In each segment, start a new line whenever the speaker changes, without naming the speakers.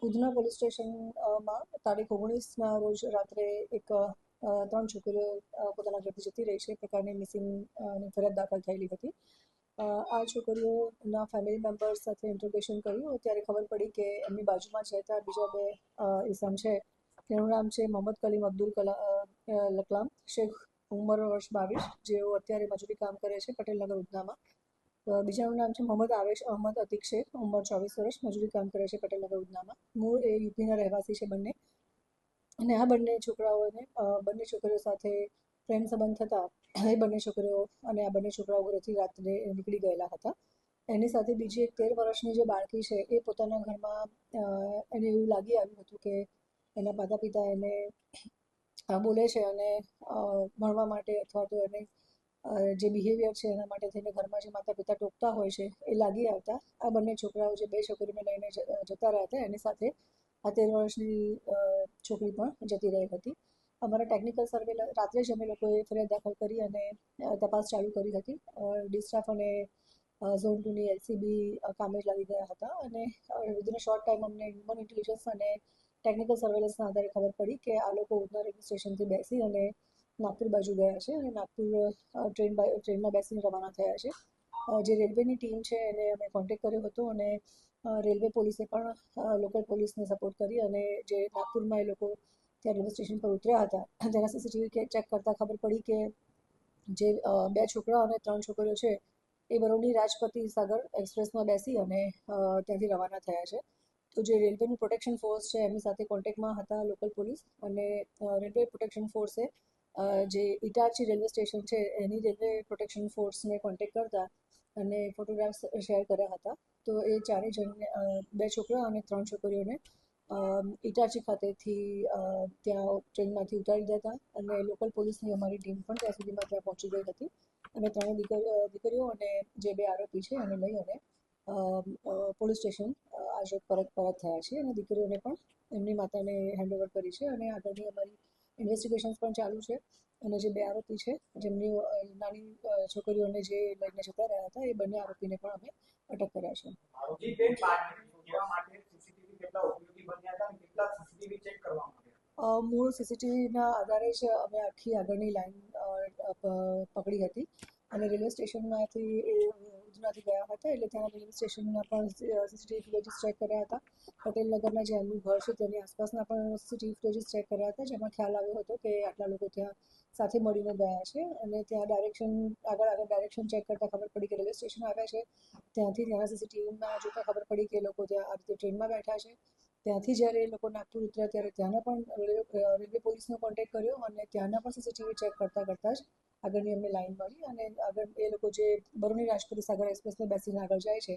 Udhna police સ્ટેશનમાં તારીખ 19ના રોજ રાત્રે એક 3 છોકરીઓ પોતાના ઘરથી જતી રહી છે પ્રકારની મિસિંગની ફરિયાદ દાખલ થયેલી હતી. આ છોકરીઓના ફેમિલી મેમ્બર્સ સાથે ઇન્ટ્રોગેશન કર્યું ત્યારે ખબર પડી કે એમની બાજુમાં જ રહેતા બીજા 2 ઇસમ છે. તેનું નામ છે મોહમ્મદ કલીમ અબ્દુલ લકલામ, શેખ, ઉંમર વર્ષ 22, જેઓ અત્યારે મજૂરી કામ કરે છે પટેલનગર ઉધનામાં. બીજાનું નામ છે મોહમ્મદ આવેશ અહમદ અતિક શેખ, ઉંમર 24 વર્ષ, મજૂરી કામ કરે છે પટેલનગર ઉધનામાં. મૂળ એ યુપીના રહેવાસી છે બંને. અને આ બંને છોકરીઓ સાથે પ્રેમ સંબંધ થતા એ બંને છોકરીઓ અને આ બંને છોકરાઓ ઘરેથી રાત્રે નીકળી ગયેલા હતા. એની સાથે બીજી એક 13 વર્ષની જે બાળકી છે એ પોતાના ઘરમાં એને એવું લાગી આવ્યું હતું કે એના માતા પિતા એને બોલે છે અને ભણવા માટે અથવા તો એને જે બિહેવિયર છે એના માટે થઈને ઘરમાં જે માતા પિતા ટોકતા હોય છે એ લાગી આવતા આ બંને છોકરાઓ જે 2 છોકરીઓને લઈને જતા રહ્યા હતા એની સાથે આ 13 વર્ષની છોકરી પણ જતી રહી હતી. અમારા ટેકનિકલ સર્વે રાત્રે જ અમે લોકોએ ફરિયાદ દાખલ કરી અને તપાસ ચાલુ કરી હતી. ડી સ્ટાફ અને ઝોન 2ની એલસીબી કામે જ લાગી ગયા હતા અને વિધિન અ શોર્ટ ટાઈમ અમને હ્યુમન ઇન્ટેલિજન્સ અને ટેકનિકલ સર્વેલન્સના આધારે ખબર પડી કે આ લોકો ઉધના રેલવે સ્ટેશનથી બેસી અને નાગપુર બાજુ ગયા છે અને નાગપુર ટ્રેનમાં બેસીને રવાના થયા છે. જે રેલવેની ટીમ છે એને અમે કોન્ટેક્ટ કર્યો હતો અને રેલવે પોલીસે પણ લોકલ પોલીસને સપોર્ટ કરી અને જે નાગપુરમાં એ લોકો ત્યાં રેલવે સ્ટેશન પર ઉતર્યા હતા તેના સીસીટીવી ચેક કરતાં ખબર પડી કે જે 2 છોકરા અને 3 છોકરીઓ છે એ બરોની રાજપતિ સાગર એક્સપ્રેસમાં બેસી અને ત્યાંથી રવાના થયા છે. તો જે રેલવેનું પ્રોટેક્શન ફોર્સ છે એમની સાથે કોન્ટેક્ટમાં હતા લોકલ પોલીસ અને રેલવે પ્રોટેક્શન ફોર્સે જે ઇટારસી રેલવે સ્ટેશન છે એની રેલવે પ્રોટેક્શન ફોર્સને કોન્ટેક્ટ કરતા અને ફોટોગ્રાફ્સ શેર કર્યા હતા. તો એ 4 જણને 2 છોકરા અને 3 છોકરીઓને ઇટારસી ખાતેથી ત્યાં ટ્રેનમાંથી ઉતારી દેતા અને લોકલ પોલીસની અમારી ટીમ પણ ત્યાં સુધીમાં ત્યાં પહોંચી ગઈ હતી અને 3 દીકરીઓ અને જે 2 આરોપી છે એને લઈ અને પોલીસ સ્ટેશન આજે પરત થયા છે અને દીકરીઓને પણ એમની માતાને હેન્ડઓવર કરી છે અને આગળની અમારી ઇન્વેસ્ટિગેશન્સ પણ ચાલુ છે અને જે 2 આરોપી છે જેમની નાની છોકરીઓને જે લઈને જતા રહ્યા હતા એ બંને આરોપીને પણ અમે અટક કર્યા છે. મૂળ સીસીટીવીના આધારે જ અમે આખી આગળની લાઈન પકડી હતી અને રેલવે સ્ટેશનમાંથી એ ઉધનાથી ગયા હતા એટલે ત્યાં રેલવે સ્ટેશનના પણ સીસીટીવી ફૂટેજીસ ચેક કર્યા હતા. પટેલનગરના જે એમનું ઘર છે તેની આસપાસના પણ સીસીટીવી ફૂટેજીસ ચેક કર્યા હતા જેમાં ખ્યાલ આવ્યો હતો કે આટલા લોકો ત્યાં સાથે મળીને ગયા છે અને ત્યાં આગળ ડાયરેક્શન ચેક કરતાં ખબર પડી કે રેલવે સ્ટેશન આવ્યા છે ત્યાંથી ત્યાંના સીસીટીવીમાં જોતાં ખબર પડી કે લોકો ત્યાં આ રીતે ટ્રેનમાં બેઠા છે. ત્યાંથી જ્યારે એ લોકો નાગપુર ઉતર્યા ત્યારે ત્યાંના પણ રેલવે પોલીસનો કોન્ટેક્ટ કર્યો અને ત્યાંના પણ સીસીટીવી ચેક કરતાં જ આગળની અમને લાઈન મળી અને આગળ એ લોકો જે બરોની રાજપતિ સાગર એક્સપ્રેસમાં બેસીને આગળ જાય છે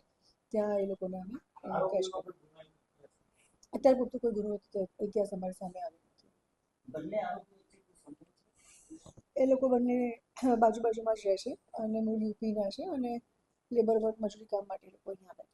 ત્યાં એ લોકોને અમે કેચ કર્યો. અત્યારે પૂરતું કોઈ ગુનો ઇતિહાસ અમારી સામે આવ્યો નથી. એ લોકો બંને બાજુમાં જ રહે છે અને મૂળ યુપીના છે અને લેબર વર્ક મજૂરી કામ માટે લોકો અહીંયા આવે છે.